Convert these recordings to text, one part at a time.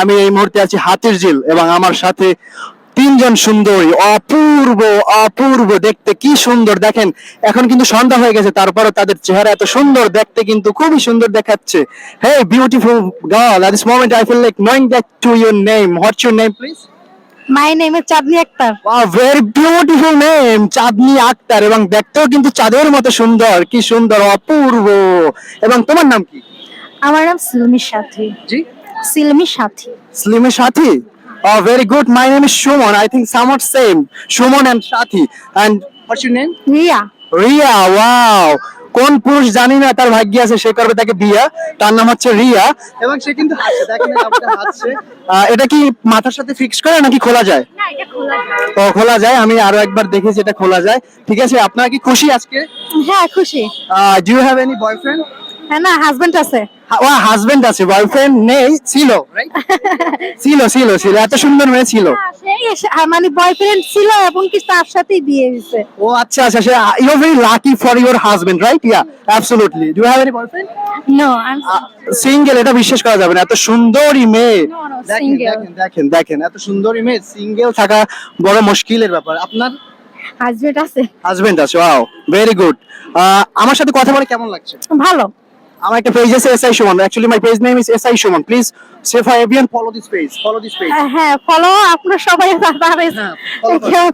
আমি এই মুহূর্তে আছি হাতির ঝিল এবং আমার সাথে তিনজন সুন্দরী, অপূর্ব অপূর্ব দেখতে, কি সুন্দর দেখেন। এখন কিন্তু সন্ধ্যা হয়ে গেছে, তারপরও তাদের চেহারা এত সুন্দর দেখতে, কিন্তু খুবই সুন্দর দেখাচ্ছে। Hey beautiful girl, at this moment I feel like knowing that to your name. What's your name please? My name is Chandni Akhtar. Wow, very beautiful name, চাঁদনি আক্তার, এবং দেখতেও কিন্তু চাঁদের মতো সুন্দর, কি সুন্দর, অপূর্ব। এবং তোমার নাম কি? আমার নাম সিলমি সাথী। জি, সিলমি সাথী। Slimer Shathi. Oh, very good. My name is Shumon. I think somewhat same. Shumon and Shathi. And what's your name? Riya. Riya. Wow, কোন পুরুষ জানি না তার ভাগ্যে আছে সে করবে তাকে বিয়া। তার নাম হচ্ছে রিয়া এবং সে কিন্তু হাসছে, দেখেন এই লোকটা হাসছে। এটা কি মাথার সাথে ফিক্স করে নাকি খোলা যায়? না, এটা খোলা যায়। ও, খোলা যায়। আমি আরো একবার দেখেছি এটা খোলা যায়। ঠিক আছে, আপনারা কি খুশি আজকে? হ্যাঁ, খুশি। Do you have any boyfriend? হ্যাঁ, না, হাজবেন্ড আছে। ও, হাজবেন্ড আছে, বয়ফ্রেন্ড নেই, ছিল রাইট? ছিল ছিল ছিল, এত সুন্দর মেয়ে ছিল। মানে বয়ফ্রেন্ড ছিল এবং কি তার সাথেই বিয়ে হয়েছে। ও আচ্ছা আচ্ছা, you are very lucky for your husband, right? Yeah, absolutely. Do you have any boyfriend? No, I am single. এটা বিশ্বাস করা যাবে না, এত সুন্দরী মেয়ে। দেখেন সিঙ্গেল। দেখেন দেখেন দেখেন, এত সুন্দরী মেয়ে, সিঙ্গেল থাকা বড় মুশকিলের ব্যাপার। আপনার হাজবেন্ড আছে। হাজবেন্ড আছে? Wow, very good. আমার সাথে কথা বলে কেমন লাগছে? ভালো। আমার একটা পেজ আছে SI Suman. Actually my page name is SI Suman. Please say for everyone follow this page, follow this page. হ্যাঁ, ফলো আপনারা সবাই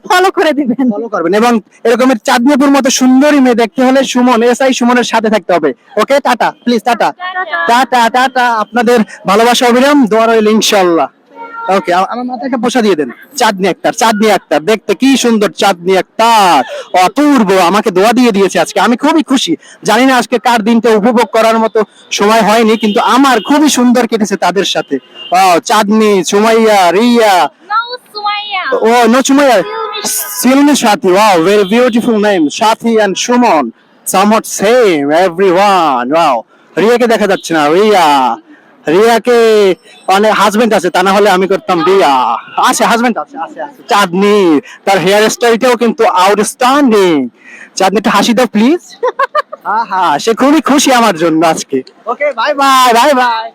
ফলো করে দিবেন। ফলো করবেন এবং এরকমের চাঁদনিপুর মতো সুন্দরী মেয়ে দেখতে হলে সুমন, এসআই সুমনের সাথে থাকতে হবে। Okay, tata please, tata tata tata. আপনাদের ভালোবাসা অবিরাম, দোয়া রইল ইনশাআল্লাহ। ওকে, আমার মাথায় একটা পোষা দিয়ে দেন। চাঁদনি আক্তার, চাঁদনি আক্তার দেখতে কি সুন্দর, চাঁদনি আক্তার অপূর্ব। আমাকে দোয়া দিয়ে দিয়েছে আজকে, আমি খুবই খুশি। জানি না আজকে কার দিনটা উপভোগ করার মতো সময় হয়নি, কিন্তু আমার খুবই সুন্দর কেটেছে তাদের সাথে। চাঁদনি, সুমাইয়া, রিয়া, ও no Sumaiya, Silmi Sathi. Wow, very beautiful name, Sathi and Suman, somewhat same everyone. Wow, রিয়াকে দেখা যাচ্ছে না। রিয়া, রিয়াকে অনেক হাজবেন্ড আছে, তা না হলে আমি করতাম বিয়া। আছে, হাজবেন্ড আছে, আছে আছে। চাঁদনি, তার হেয়ার স্টাইলটাও কিন্তু আউটস্ট্যান্ডিং। চাঁদনি, একটু হাসি দাও প্লিজ। হ্যাঁ, সে খুবই খুশি আমার জন্য আজকে। ওকে, বাই বাই, বাই বাই।